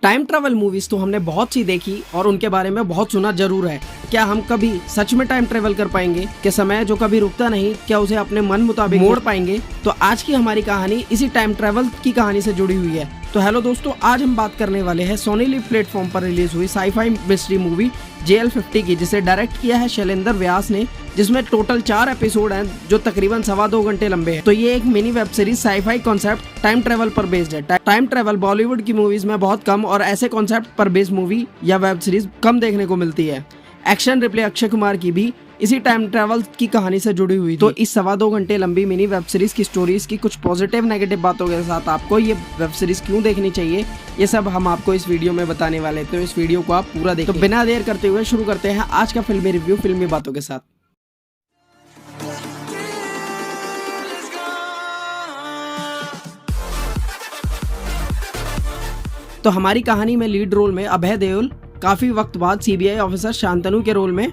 Time travel movies तो हमने बहुत सी देखी और उनके बारे में बहुत सुना जरूर है। क्या हम कभी सच में टाइम ट्रेवल कर पाएंगे? क्या समय जो कभी रुकता नहीं, क्या उसे अपने मन मुताबिक मोड़ पाएंगे? तो आज की हमारी कहानी इसी टाइम ट्रेवल की कहानी से जुड़ी हुई है। तो हेलो दोस्तों, आज हम बात करने वाले हैं सोनी लिव प्लेटफॉर्म पर रिलीज हुई साई-फाई मिस्ट्री मूवी JL50 की, जिसे डायरेक्ट किया है शैलेंद्र व्यास ने, जिसमें टोटल 4 एपिसोड हैं जो तकरीबन 2.25 घंटे लंबे हैं। तो ये एक mini web series sci-fi concept time travel पर बेस्ड है। टाइम ट्रेवल बॉलीवुड की मूवीज में बहुत कम और ऐसे कॉन्सेप्ट पर बेस्ड मूवी या वेब सीरीज कम देखने को मिलती है। एक्शन रिप्ले अक्षय कुमार की भी इसी टाइम ट्रेवल की कहानी से जुड़ी हुई थी। तो इस 2.25 घंटे लंबी मिनी वेब सीरीज की स्टोरीज की कुछ पॉजिटिव नेगेटिव बातों के साथ आपको ये वेब सीरीज क्यों देखनी चाहिए, ये सब हम आपको इस वीडियो में बताने वाले हैं। तो इस वीडियो को आप पूरा देखिए। तो बिना देर करते हुए शुरू करते हैं आज का फिल्मी रिव्यू फिल्मी बातों के साथ। तो हमारी कहानी में लीड रोल में अभय देओल काफी वक्त बाद CBI ऑफिसर शांतनु के रोल में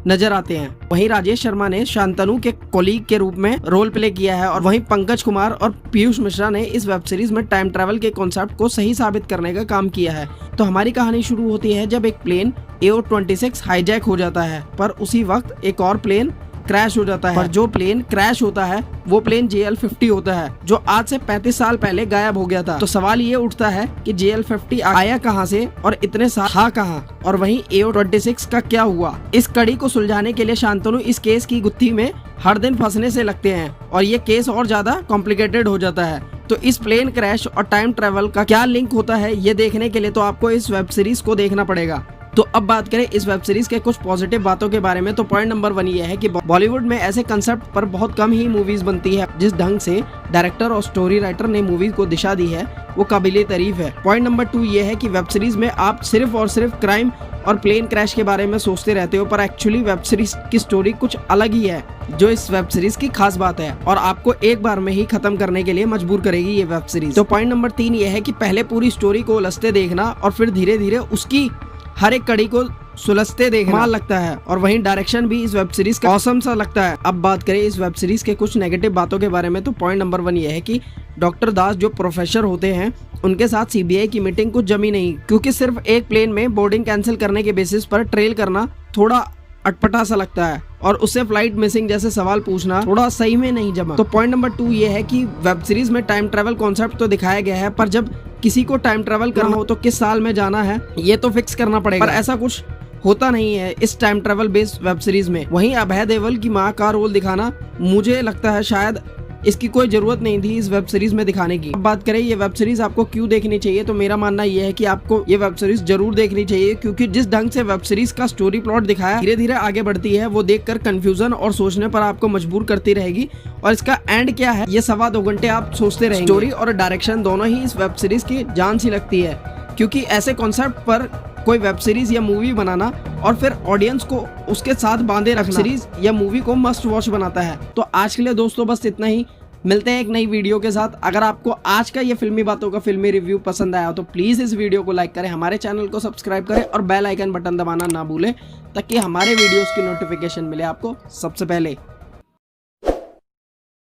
नजर आते हैं। वहीं राजेश शर्मा ने शांतनु के कोलीग के रूप में रोल प्ले किया है और वहीं पंकज कुमार और पीयूष मिश्रा ने इस वेब सीरीज में टाइम ट्रैवल के कॉन्सेप्ट को सही साबित करने का काम किया है। तो हमारी कहानी शुरू होती है जब एक प्लेन AO-26 हाईजैक हो जाता है, पर उसी वक्त एक और प्लेन क्रैश हो जाता है। पर जो प्लेन क्रैश होता है वो प्लेन JL50 होता है, जो आज से 35 साल पहले गायब हो गया था। तो सवाल ये उठता है कि JL50 आया कहां से और इतने साल था कहां, और वहीं AO-26 का क्या हुआ? इस कड़ी को सुलझाने के लिए शांतनु इस केस की गुत्थी में हर दिन फंसने से लगते हैं और ये केस और ज्यादा कॉम्प्लिकेटेड हो जाता है। तो इस प्लेन क्रैश और टाइम ट्रेवल का क्या लिंक होता है, ये देखने के लिए तो आपको इस वेब सीरीज को देखना पड़ेगा। तो अब बात करें इस वेब सीरीज के कुछ पॉजिटिव बातों के बारे में, तो पॉइंट नंबर 1 ये है कि बॉलीवुड में ऐसे कंसेप्ट पर बहुत कम ही मूवीज बनती है। जिस ढंग से डायरेक्टर और स्टोरी राइटर ने मूवी को दिशा दी है वो काबिले तारीफ है। पॉइंट नंबर 2 ये है कि वेब सीरीज में आप सिर्फ और सिर्फ क्राइम और प्लेन क्रैश के बारे में सोचते रहते हो, पर एक्चुअली वेब सीरीज की स्टोरी कुछ अलग ही है, जो इस वेब सीरीज की खास बात है और आपको एक बार में ही खत्म करने के लिए मजबूर करेगी ये वेब सीरीज। तो पॉइंट नंबर 3 ये है कि पहले पूरी स्टोरी को उलझते देखना और फिर धीरे धीरे उसकी हर एक कड़ी को सुलझते देखना लगता है, और वहीं डायरेक्शन भी इस वेब सीरीज का ऑसम सा लगता है। अब बात करें इस वेब सीरीज के कुछ नेगेटिव बातों के बारे में, तो पॉइंट नंबर 1 ये है कि डॉक्टर दास जो प्रोफेसर होते हैं उनके साथ CBI की मीटिंग कुछ जमी नहीं, क्योंकि सिर्फ एक प्लेन में बोर्डिंग कैंसिल करने के बेसिस पर ट्रेल करना थोड़ा अटपटा सा लगता है और उससे फ्लाइट मिसिंग जैसे सवाल पूछना थोड़ा सही में नहीं जमा। तो पॉइंट नंबर 2 ये है कि वेब सीरीज में टाइम ट्रेवल कॉन्सेप्ट तो दिखाया गया है, पर जब किसी को टाइम ट्रेवल करना हो तो किस साल में जाना है ये तो फिक्स करना पड़ेगा, पर ऐसा कुछ होता नहीं है इस time travel based web series में। वहीं अभय देओल की मां का रोल दिखाना मुझे लगता है शायद इसकी कोई जरूरत नहीं थी इस वेब सीरीज में दिखाने की। अब बात करें ये वेब सीरीज आपको क्यों देखनी चाहिए, तो मेरा मानना यह है कि आपको ये वेब सीरीज जरूर देखनी चाहिए, क्योंकि जिस ढंग से वेब सीरीज का स्टोरी प्लॉट दिखाया धीरे धीरे आगे बढ़ती है, वो देखकर कंफ्यूजन और सोचने पर आपको मजबूर करती रहेगी, और इसका एंड क्या है ये 2.25 घंटे आप सोचते रहेंगे। स्टोरी और डायरेक्शन दोनों ही इस वेब सीरीज की जान सी लगती है, क्योंकि ऐसे कॉन्सेप्ट पर कोई वेब सीरीज या मूवी बनाना और फिर ऑडियंस को उसके साथ बांधे रखना सीरीज या मूवी को मस्ट वॉच बनाता है। तो आज के लिए दोस्तों बस इतना ही, मिलते हैं एक नई वीडियो के साथ। अगर आपको आज का ये फिल्मी बातों का फिल्मी रिव्यू पसंद आया तो प्लीज इस वीडियो को लाइक करें, हमारे चैनल को सब्सक्राइब करें और बेल आइकन बटन दबाना ना भूलें, ताकि हमारे वीडियोस की नोटिफिकेशन मिले आपको सबसे पहले।